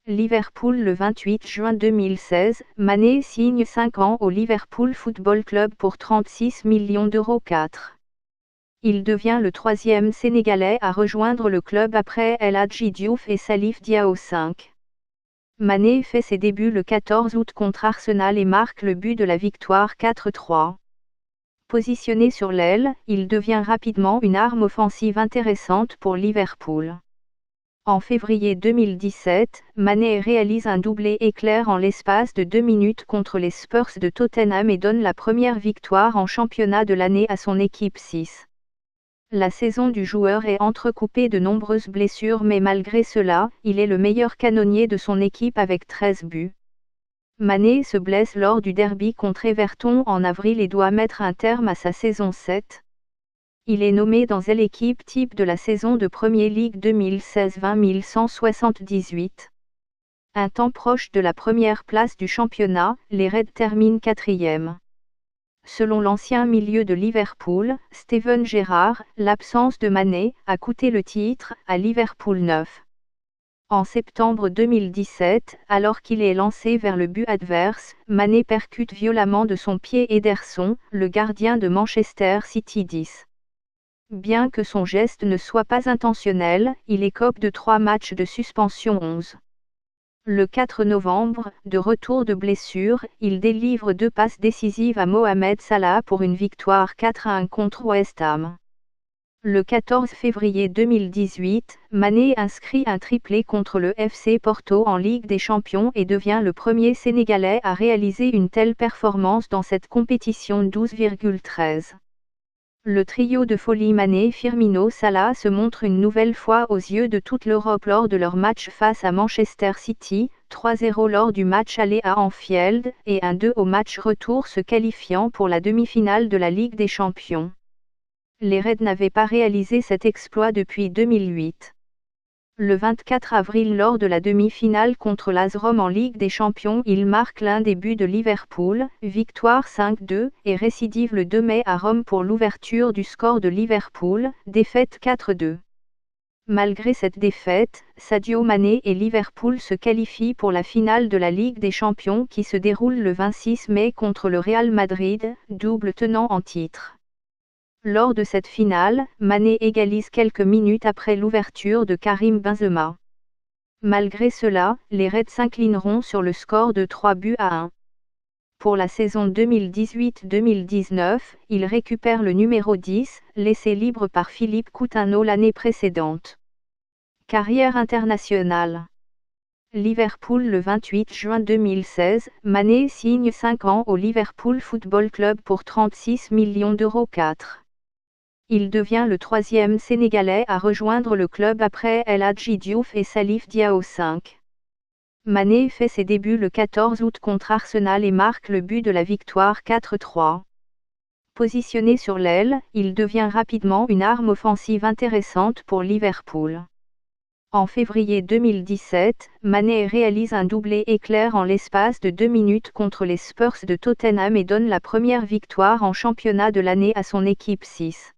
Liverpool le 28 juin 2016, Mané signe 5 ans au Liverpool Football Club pour 36 millions d'euros. Il devient le troisième Sénégalais à rejoindre le club après El Hadji Diouf et Salif Diao. Mané fait ses débuts le 14 août contre Arsenal et marque le but de la victoire 4-3. Positionné sur l'aile, il devient rapidement une arme offensive intéressante pour Liverpool. En février 2017, Mané réalise un doublé éclair en l'espace de 2 minutes contre les Spurs de Tottenham et donne la première victoire en championnat de l'année à son équipe 6. La saison du joueur est entrecoupée de nombreuses blessures mais malgré cela, il est le meilleur canonnier de son équipe avec 13 buts. Mané se blesse lors du derby contre Everton en avril et doit mettre un terme à sa saison 7. Il est nommé dans l'équipe type de la saison de Premier League 2016-20178. Un temps proche de la première place du championnat, les Reds terminent 4e. Selon l'ancien milieu de Liverpool, Steven Gerrard, l'absence de Mané a coûté le titre à Liverpool 9. En septembre 2017, alors qu'il est lancé vers le but adverse, Mané percute violemment de son pied Ederson, le gardien de Manchester City 10. Bien que son geste ne soit pas intentionnel, il écope de 3 matchs de suspension 11. Le 4 novembre, de retour de blessure, il délivre 2 passes décisives à Mohamed Salah pour une victoire 4-1 contre West Ham. Le 14 février 2018, Mané inscrit un triplé contre le FC Porto en Ligue des Champions et devient le premier Sénégalais à réaliser une telle performance dans cette compétition 12,13. Le trio de folie Mané-Firmino-Salah se montre une nouvelle fois aux yeux de toute l'Europe lors de leur match face à Manchester City, 3-0 lors du match aller à Anfield, et 1-2 au match retour se qualifiant pour la demi-finale de la Ligue des Champions. Les Reds n'avaient pas réalisé cet exploit depuis 2008. Le 24 avril lors de la demi-finale contre l'AS Rome en Ligue des Champions, il marque l'un des buts de Liverpool, victoire 5-2, et récidive le 2 mai à Rome pour l'ouverture du score de Liverpool, défaite 4-2. Malgré cette défaite, Sadio Mané et Liverpool se qualifient pour la finale de la Ligue des Champions qui se déroule le 26 mai contre le Real Madrid, double tenant en titre. Lors de cette finale, Mané égalise quelques minutes après l'ouverture de Karim Benzema. Malgré cela, les Reds s'inclineront sur le score de 3-1. Pour la saison 2018-2019, il récupère le numéro 10, laissé libre par Philippe Coutinho l'année précédente. Carrière internationale. Liverpool le 28 juin 2016, Mané signe 5 ans au Liverpool Football Club pour 36 millions d'euros. Il devient le troisième Sénégalais à rejoindre le club après El Hadji Diouf et Salif Diao. Mané fait ses débuts le 14 août contre Arsenal et marque le but de la victoire 4-3. Positionné sur l'aile, il devient rapidement une arme offensive intéressante pour Liverpool. En février 2017, Mané réalise un doublé éclair en l'espace de 2 minutes contre les Spurs de Tottenham et donne la première victoire en championnat de l'année à son équipe 6.